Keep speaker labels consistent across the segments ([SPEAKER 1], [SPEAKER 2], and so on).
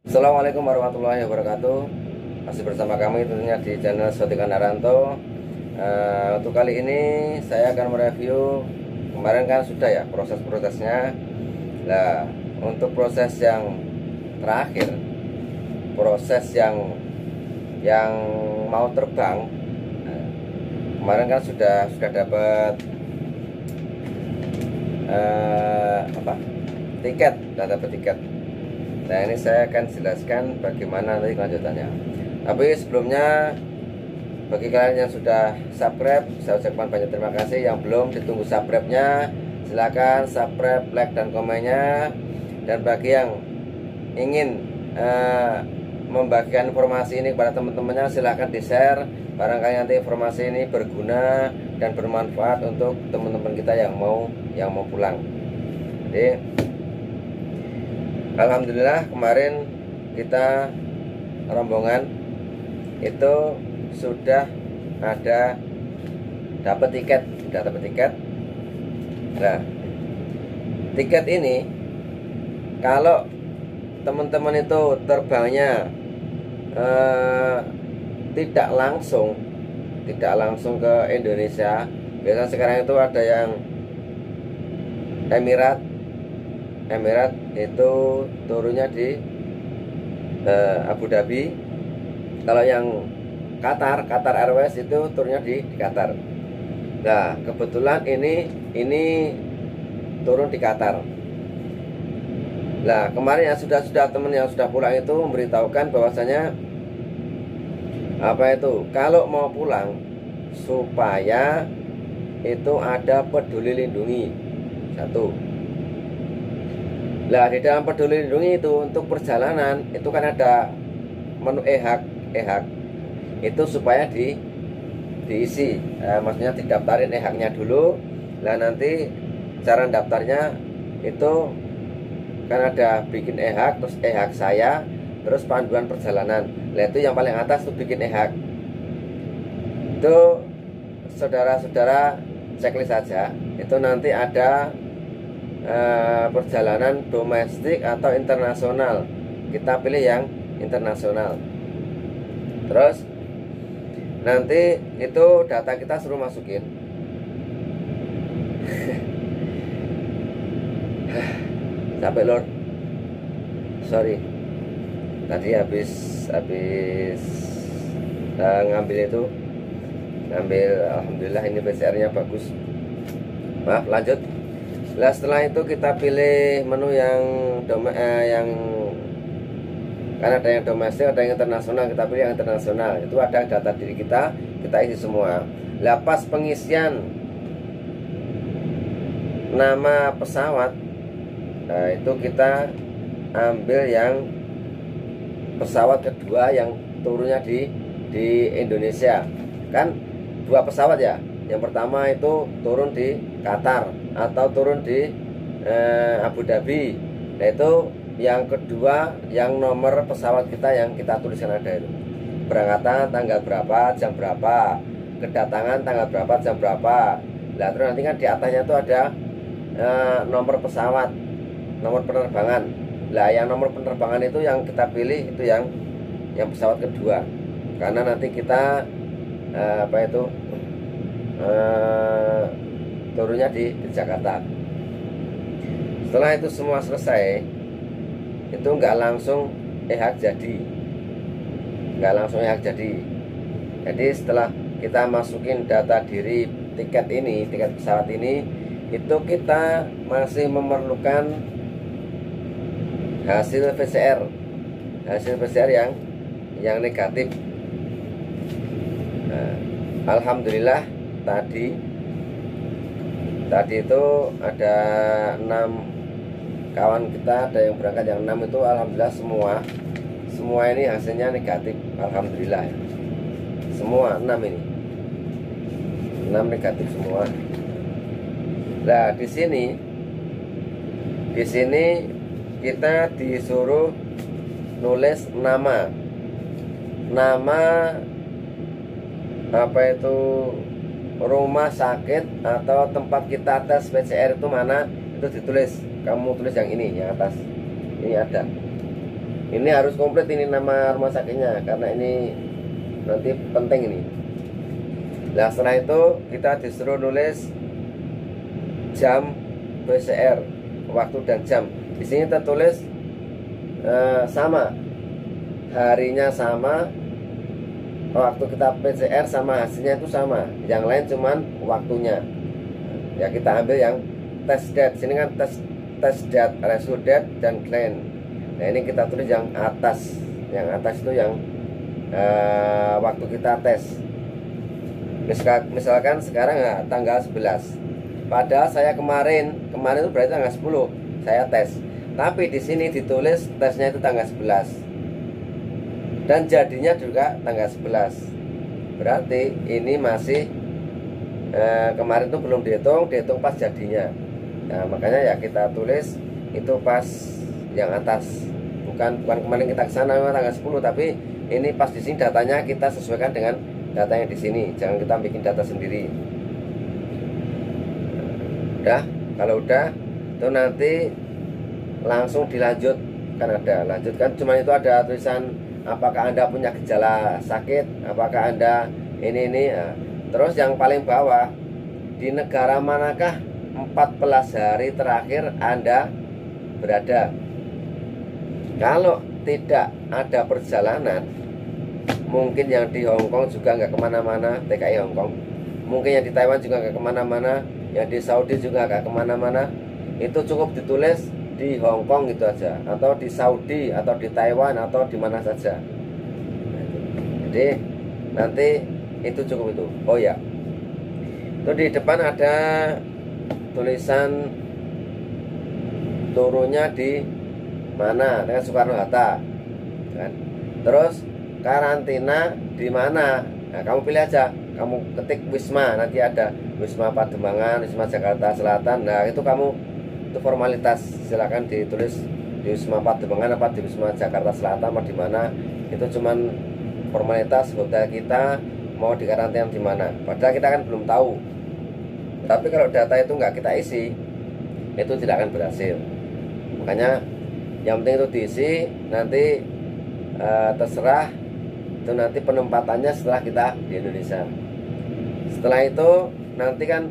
[SPEAKER 1] Assalamualaikum warahmatullahi wabarakatuh. Masih bersama kami tentunya di channel Sotikan Aranto. Untuk kali ini saya akan mereview. Kemarin kan sudah ya proses-prosesnya. Nah, untuk proses yang terakhir, proses yang mau terbang, kemarin kan sudah dapat tiket, sudah dapat tiket. Nah, ini saya akan jelaskan bagaimana nanti kelanjutannya. Tapi sebelumnya, bagi kalian yang sudah subscribe, saya ucapkan banyak terima kasih. Yang belum, ditunggu subscribe-nya. Silahkan subscribe, like, dan komennya. Dan bagi yang ingin membagikan informasi ini kepada teman-temannya, silahkan di-share. Barangkali nanti informasi ini berguna dan bermanfaat untuk teman-teman kita yang mau pulang. Jadi alhamdulillah kemarin kita rombongan itu sudah dapat tiket. Nah, tiket ini kalau teman-teman itu terbangnya tidak langsung ke Indonesia. Biasanya sekarang itu ada yang Emirat itu turunnya di Abu Dhabi. Kalau yang Qatar Airways itu turunnya di Qatar. Nah, kebetulan ini turun di Qatar. Nah, kemarin yang sudah teman yang sudah pulang itu memberitahukan bahwasanya kalau mau pulang supaya itu ada peduli lindungi satu. Nah, di dalam peduli lindungi itu untuk perjalanan itu kan ada menu ehak itu supaya diisi, maksudnya didaftarin ehaknya dulu. Nah, nanti cara daftarnya itu kan ada bikin ehak, terus ehak saya, terus panduan perjalanan. Nah, itu yang paling atas tuh bikin ehak. Itu saudara-saudara checklist saja. Itu nanti ada perjalanan domestik atau internasional. Kita pilih yang internasional. Terus nanti itu data kita suruh masukin. Capek lor, sorry. Tadi habis ngambil alhamdulillah ini PCR-nya bagus. Maaf, lanjut. Nah, setelah itu kita pilih menu yang kan ada yang domestik, ada yang internasional. Kita pilih yang internasional. Itu ada data diri kita isi semua. Lah, pas pengisian nama pesawat, nah itu kita ambil yang pesawat kedua yang turunnya di Indonesia. Kan dua pesawat ya. Yang pertama itu turun di Qatar atau turun di Abu Dhabi. Nah, itu yang kedua yang nomor pesawat kita yang kita tuliskan ada itu. Berangkatan tanggal berapa, jam berapa, kedatangan tanggal berapa, jam berapa. Nah, terus nanti kan di atasnya itu ada nomor pesawat, nomor penerbangan. Nah, yang nomor penerbangan itu yang kita pilih itu yang pesawat kedua. Karena nanti kita turunnya di Jakarta. Setelah itu semua selesai, itu nggak langsung ehak jadi. Jadi setelah kita masukin data diri tiket pesawat ini, itu kita masih memerlukan hasil PCR yang negatif. Nah, alhamdulillah tadi itu ada 6 kawan kita, ada yang berangkat yang 6 itu alhamdulillah semua ini hasilnya negatif. Alhamdulillah semua 6 negatif semua. Nah, di sini kita disuruh nulis nama rumah sakit atau tempat kita tes PCR itu mana, itu ditulis. Kamu tulis yang ini, yang atas ini ada. Ini harus komplit ini nama rumah sakitnya, karena ini nanti penting ini. Nah setelah itu kita disuruh nulis jam PCR, waktu dan jam. Di sini tertulis sama, harinya sama, waktu kita PCR sama, hasilnya itu sama. Yang lain cuman waktunya. Ya kita ambil yang test date. Sini kan test date, result date, dan claim. Nah ini kita tulis yang atas. Yang atas itu yang waktu kita tes. Misalkan sekarang ya, tanggal 11. Padahal saya kemarin itu berarti tanggal 10 saya tes. Tapi di sini ditulis tesnya itu tanggal 11. Dan jadinya juga tanggal 11. Berarti ini masih kemarin itu belum dihitung pas jadinya. Nah, makanya ya kita tulis itu pas yang atas. Bukan kemarin kita kesana tanggal 10, tapi ini pas di sini datanya kita sesuaikan dengan data yang di sini. Jangan kita bikin data sendiri. Udah, kalau udah itu nanti langsung dilanjut, kan ada lanjutkan. Cuma itu ada tulisan apakah Anda punya gejala sakit, apakah Anda ini. Nah, terus yang paling bawah, di negara manakah 14 hari terakhir Anda berada. Kalau tidak ada perjalanan, mungkin yang di Hongkong juga nggak kemana-mana, TKI Hongkong. Mungkin yang di Taiwan juga nggak kemana-mana, yang di Saudi juga nggak kemana-mana. Itu cukup ditulis di Hongkong gitu aja, atau di Saudi, atau di Taiwan, atau di mana saja. Jadi nanti itu cukup itu. Oh ya, itu di depan ada tulisan turunnya di mana, dengan Soekarno-Hatta kan. Terus karantina di mana, nah kamu pilih aja, kamu ketik Wisma, nanti ada Wisma Pademangan, Wisma Jakarta Selatan. Nah itu kamu, itu formalitas, silakan ditulis di Wisma Pademangan apa di Wisma Jakarta Selatan apa di mana. Itu cuman formalitas hotel kita mau dikarantina di mana, padahal kita kan belum tahu. Tapi kalau data itu nggak kita isi, itu tidak akan berhasil. Makanya yang penting itu diisi. Nanti terserah itu nanti penempatannya setelah kita di Indonesia. Setelah itu nanti kan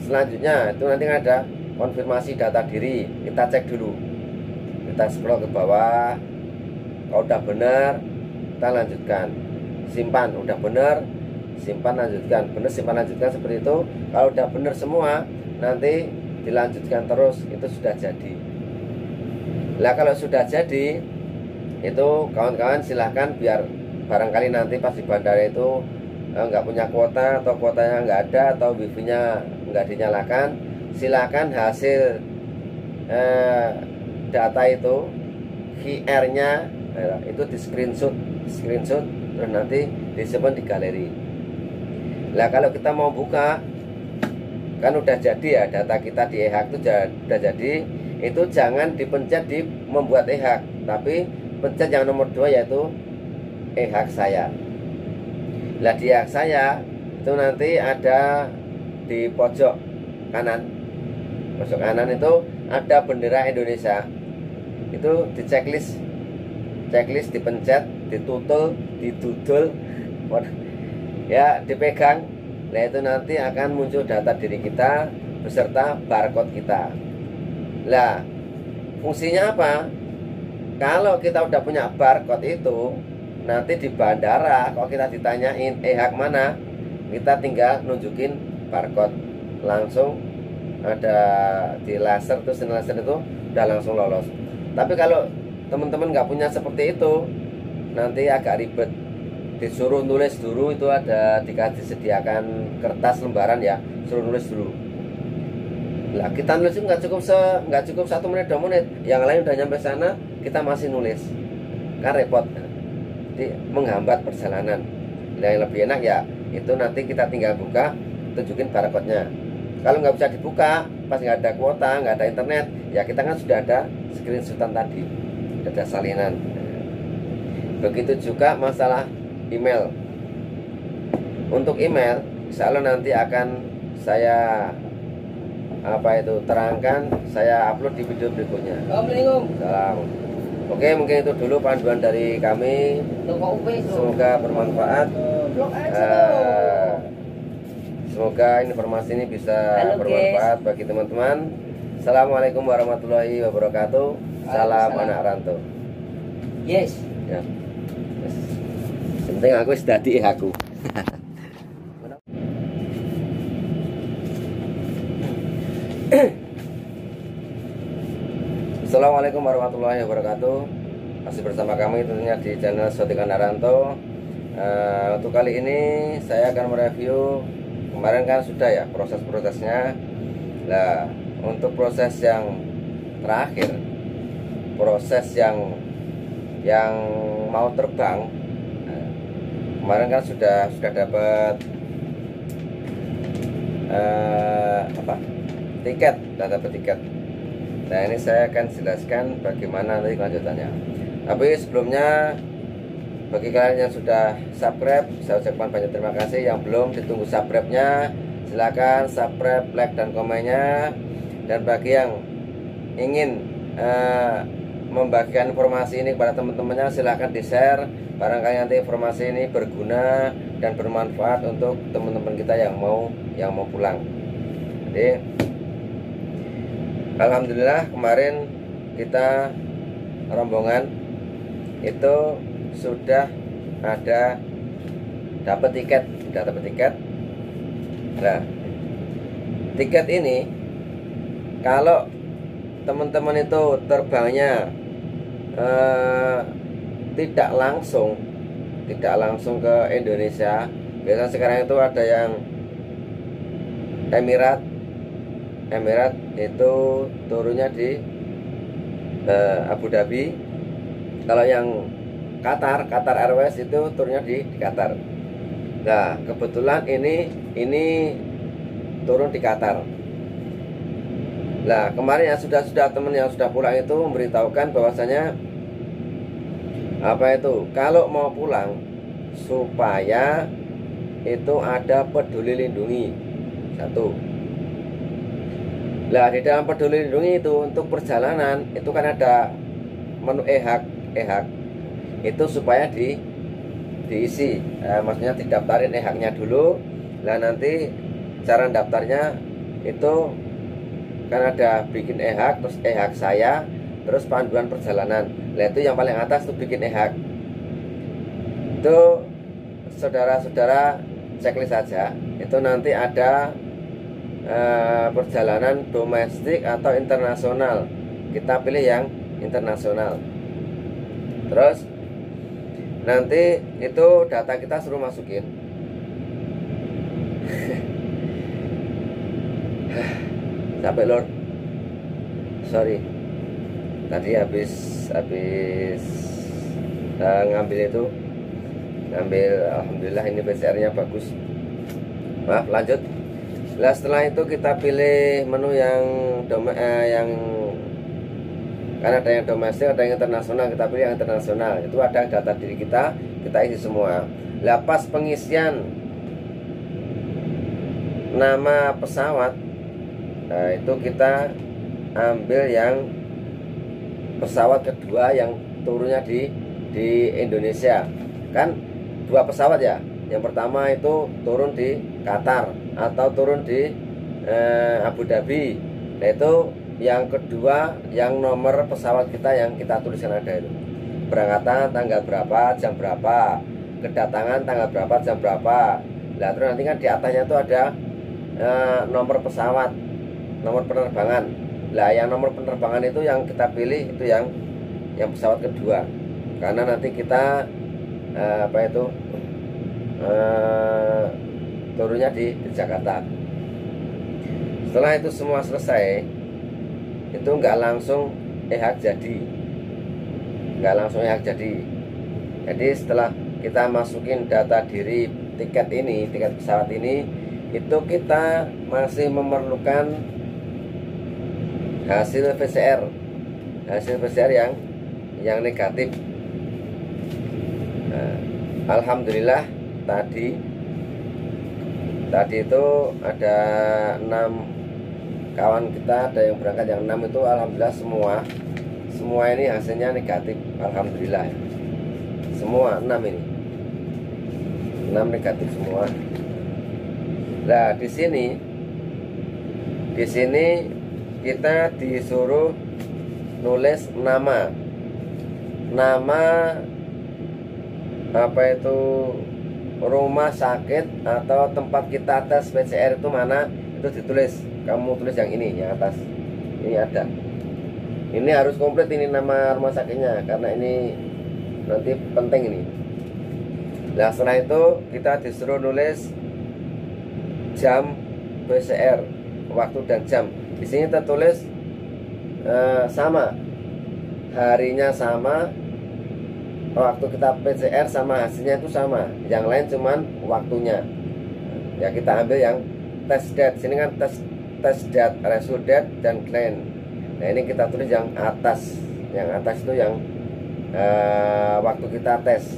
[SPEAKER 1] selanjutnya itu nanti ada konfirmasi data diri. Kita cek dulu, kita scroll ke bawah. Kalau udah benar kita lanjutkan, simpan. Udah benar, simpan, lanjutkan. Benar, simpan, lanjutkan, seperti itu. Kalau udah benar semua, nanti dilanjutkan terus. Itu sudah jadi. Lah kalau sudah jadi, itu kawan-kawan silahkan, biar barangkali nanti pas di bandara itu nggak punya kuota, atau kuotanya nggak ada, atau wifi-nya nggak dinyalakan, silahkan hasil data itu, QR-nya itu di screenshot, terus nanti disimpan di galeri. Lah kalau kita mau buka, kan udah jadi ya, data kita di e-hack itu udah jadi. Itu jangan dipencet di membuat e-hack, tapi pencet yang nomor 2, yaitu e-hack saya. Lah di e-hack saya itu nanti ada di pojok kanan, itu ada bendera Indonesia. Itu di checklist dipencet, ditutul, didudul, ya dipegang. Nah itu nanti akan muncul data diri kita beserta barcode kita. Lah fungsinya apa? Kalau kita udah punya barcode itu, nanti di bandara kalau kita ditanyain e-hack mana, kita tinggal nunjukin barcode, langsung ada di laser, tuh laser itu udah langsung lolos. Tapi kalau teman-teman nggak punya seperti itu, nanti agak ribet, disuruh nulis dulu. Itu ada dikasih sediakan kertas lembaran ya, suruh nulis dulu. Lah kita nulis itu nggak cukup 1 menit 2 menit, yang lain udah nyampe sana kita masih nulis, kan repot, jadi menghambat perjalanan. Nah yang lebih enak ya itu nanti kita tinggal buka, tunjukin barcode-nya. Kalau nggak bisa dibuka, pas nggak ada kuota, nggak ada internet, ya kita kan sudah ada screenshotan tadi, ada salinan. Begitu juga masalah email. Untuk email, insya Allah nanti akan saya terangkan, saya upload di video berikutnya. Assalamualaikum. Salam. Oke, mungkin itu dulu panduan dari kami. Semoga bermanfaat. Semoga informasi ini bisa bermanfaat bagi teman-teman. Assalamualaikum warahmatullahi wabarakatuh. Salam anak rantau.
[SPEAKER 2] Yes.
[SPEAKER 1] Ya. Yes. Penting aku sudah di aku. Assalamualaikum warahmatullahi wabarakatuh. Masih bersama kami tentunya di channel Sotikan Naranto. Untuk kali ini saya akan mereview. Kemarin kan sudah ya proses-prosesnya. Nah, untuk proses yang terakhir, proses yang mau terbang, kemarin kan sudah dapat tiket, dapat tiket. Nah, ini saya akan jelaskan bagaimana nanti kelanjutannya. Tapi sebelumnya, bagi kalian yang sudah subscribe, saya ucapkan banyak terima kasih. Yang belum, ditunggu subscribe-nya. Silakan subscribe, like, dan komennya. Dan bagi yang ingin membagikan informasi ini kepada teman-temannya, silahkan di-share. Barangkali nanti informasi ini berguna dan bermanfaat untuk teman-teman kita yang mau pulang. Jadi alhamdulillah kemarin kita rombongan itu sudah ada dapat tiket. Nah, tiket ini kalau teman-teman itu terbangnya tidak langsung ke Indonesia. Biasanya sekarang itu ada yang Emirat itu turunnya di Abu Dhabi. Kalau yang Qatar Airways itu turunnya di Qatar. Nah, kebetulan ini turun di Qatar. Nah, kemarin yang sudah teman yang sudah pulang itu memberitahukan bahwasanya kalau mau pulang supaya itu ada peduli lindungi satu. Nah, di dalam peduli lindungi itu untuk perjalanan itu kan ada menu ehak itu supaya diisi, maksudnya didaftarin ehaknya dulu. Nah, nanti cara daftarnya itu kan ada bikin ehak, terus ehak saya, terus panduan perjalanan. Nah, itu yang paling atas tuh bikin ehak. Itu saudara-saudara checklist saja. Itu nanti ada perjalanan domestik atau internasional. Kita pilih yang internasional. Terus nanti itu data kita suruh masukin. Capek lor, sorry. Tadi habis ngambil alhamdulillah ini PCR-nya bagus. Maaf, lanjut. Nah, setelah itu kita pilih menu yang kan ada yang domestik, ada yang internasional. Kita pilih yang internasional. Itu ada data diri kita isi semua. Lah, pas pengisian nama pesawat, nah, itu kita ambil yang pesawat kedua yang turunnya di Indonesia. Kan dua pesawat ya. Yang pertama itu turun di Qatar atau turun di Abu Dhabi. Nah, itu yang kedua yang nomor pesawat kita yang kita tuliskan ada itu. Berangkatan tanggal berapa, jam berapa, kedatangan tanggal berapa, jam berapa. Nah, terus nanti kan di atasnya itu ada nomor pesawat, nomor penerbangan. Lah, yang nomor penerbangan itu yang kita pilih itu yang pesawat kedua. Karena nanti kita turunnya di Jakarta. Setelah itu semua selesai, itu nggak langsung ehak jadi. Jadi setelah kita masukin data diri tiket pesawat ini, itu kita masih memerlukan hasil PCR yang negatif. Nah, alhamdulillah tadi itu ada 6 kawan kita, ada yang berangkat yang 6 itu alhamdulillah semua semua ini hasilnya negatif, alhamdulillah ya. Semua 6 ini 6 negatif semua. Nah di sini kita disuruh nulis nama apa itu rumah sakit atau tempat kita tes PCR itu mana, itu ditulis. Kamu tulis yang ini, yang atas ini ada. Ini harus komplit ini nama rumah sakitnya, karena ini nanti penting ini. Nah setelah itu kita disuruh nulis jam PCR, waktu dan jam. Di sini tertulis sama, harinya sama, waktu kita PCR sama, hasilnya itu sama. Yang lain cuman waktunya. Ya kita ambil yang test date. Sini kan test date, result date, dan claim. Nah ini kita tulis yang atas. Yang atas itu yang waktu kita tes.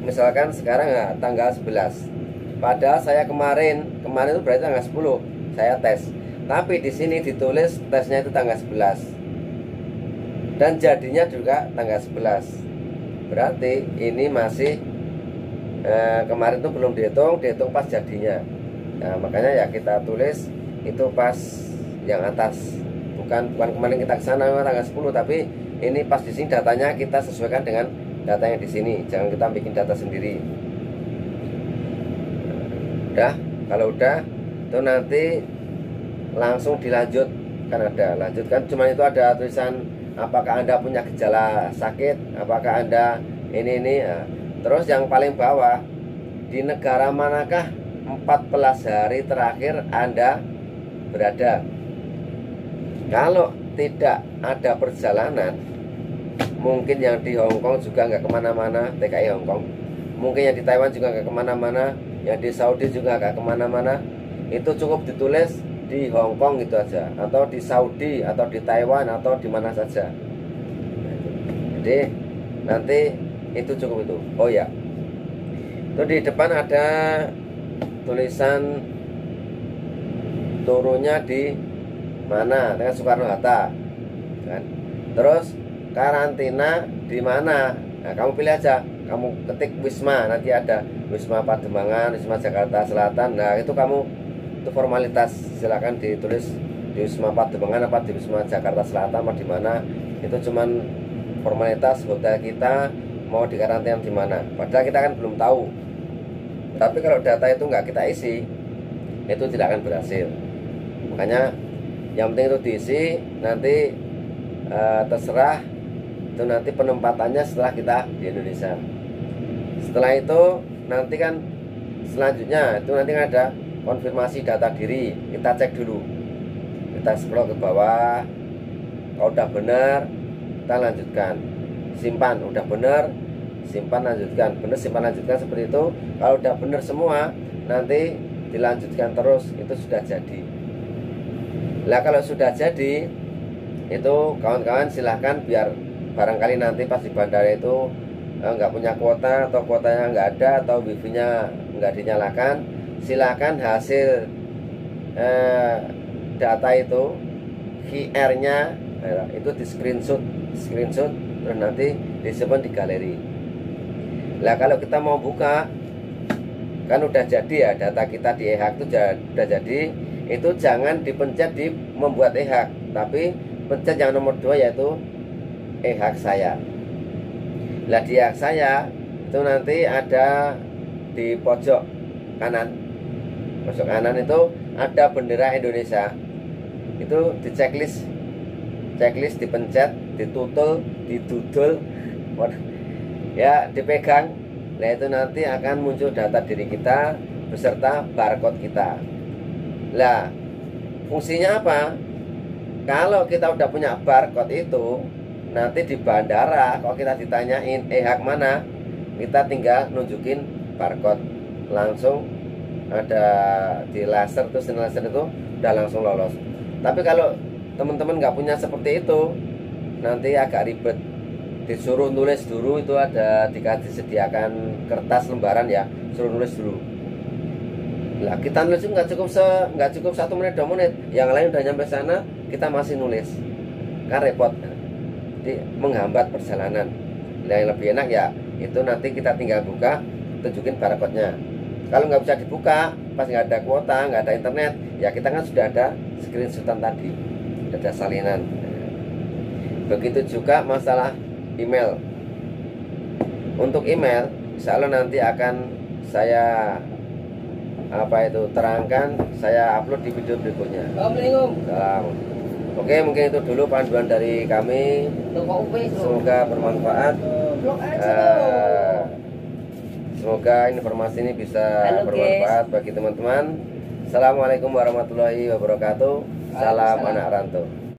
[SPEAKER 1] Misalkan sekarang tanggal 11. Padahal saya kemarin itu berarti tanggal 10 saya tes. Tapi di sini ditulis tesnya itu tanggal 11. Dan jadinya juga tanggal 11. Berarti ini masih kemarin itu belum dihitung pas jadinya. Nah, makanya ya kita tulis itu pas yang atas. Bukan kemarin kita kesana tanggal 10, tapi ini pas di sini datanya kita sesuaikan dengan data yang di sini. Jangan kita bikin data sendiri. Udah, kalau udah itu nanti langsung dilanjut. Kan ada lanjutkan, cuma itu ada tulisan apakah Anda punya gejala sakit, apakah Anda ini. Nah, terus yang paling bawah, di negara manakah 14 hari terakhir Anda berada. Kalau tidak ada perjalanan, mungkin yang di Hong Kong juga nggak kemana-mana, TKI Hong Kong. Mungkin yang di Taiwan juga nggak kemana-mana, yang di Saudi juga nggak kemana-mana. Itu cukup ditulis di Hong Kong gitu aja, atau di Saudi, atau di Taiwan, atau di mana saja. Jadi nanti itu cukup itu. Oh ya, itu di depan ada tulisan turunnya di mana, dengan Soekarno Hatta kan. Terus karantina di mana. Nah kamu pilih aja, kamu ketik Wisma, nanti ada Wisma Pademangan, Wisma Jakarta Selatan. Nah itu kamu, itu formalitas, silakan ditulis di Wisma Pademangan apa di Wisma Jakarta Selatan apa di mana. Itu cuman formalitas, hotel kita mau dikarantina di mana. Padahal kita kan belum tahu. Tapi kalau data itu nggak kita isi, itu tidak akan berhasil. Makanya yang penting itu diisi. Nanti terserah itu nanti penempatannya setelah kita di Indonesia. Setelah itu nanti kan selanjutnya itu nanti kan ada konfirmasi data diri. Kita cek dulu, kita scroll ke bawah. Kalau udah benar kita lanjutkan, simpan. Udah benar, simpan, lanjutkan. Benar, simpan, lanjutkan, seperti itu. Kalau udah benar semua, nanti dilanjutkan terus. Itu sudah jadi. Nah kalau sudah jadi, itu kawan-kawan silahkan, biar barangkali nanti pas di bandara itu nggak punya kuota, atau kuotanya nggak ada, atau wifi-nya nggak dinyalakan, silahkan hasil data itu, QR-nya itu di screenshot, terus nanti disimpan di galeri. Nah kalau kita mau buka, kan udah jadi ya, data kita di e-hack itu udah jadi. Itu jangan dipencet di membuat e-hack, tapi pencet yang nomor 2, yaitu e-hack saya. Nah di e-hack saya itu nanti ada di pojok kanan, itu ada bendera Indonesia. Itu di checklist dipencet, ditutul, didudul, ya dipegang. Nah itu nanti akan muncul data diri kita beserta barcode kita. Lah fungsinya apa? Kalau kita udah punya barcode itu, nanti di bandara kalau kita ditanyain e-hack mana, kita tinggal nunjukin barcode, langsung ada di laser, terus laser itu udah langsung lolos. Tapi kalau teman-teman nggak punya seperti itu, nanti agak ribet, disuruh nulis dulu. Itu ada dikasih sediakan kertas lembaran ya, suruh nulis dulu. Lah kita nulis itu nggak cukup 1 menit 2 menit, yang lain udah nyampe sana kita masih nulis. kan repot, jadi menghambat perjalanan. Nah, yang lebih enak ya itu nanti kita tinggal buka, tunjukin barcode-nya. Kalau nggak bisa dibuka, pas nggak ada kuota, nggak ada internet, ya kita kan sudah ada screenshotan tadi, ada salinan. Begitu juga masalah email. Untuk email, insya Allah nanti akan saya terangkan, saya upload di video berikutnya. Salam. Oke, mungkin itu dulu panduan dari kami. Semoga bermanfaat. Semoga informasi ini bisa bermanfaat bagi teman-teman. Assalamualaikum warahmatullahi wabarakatuh. Salam anak rantau.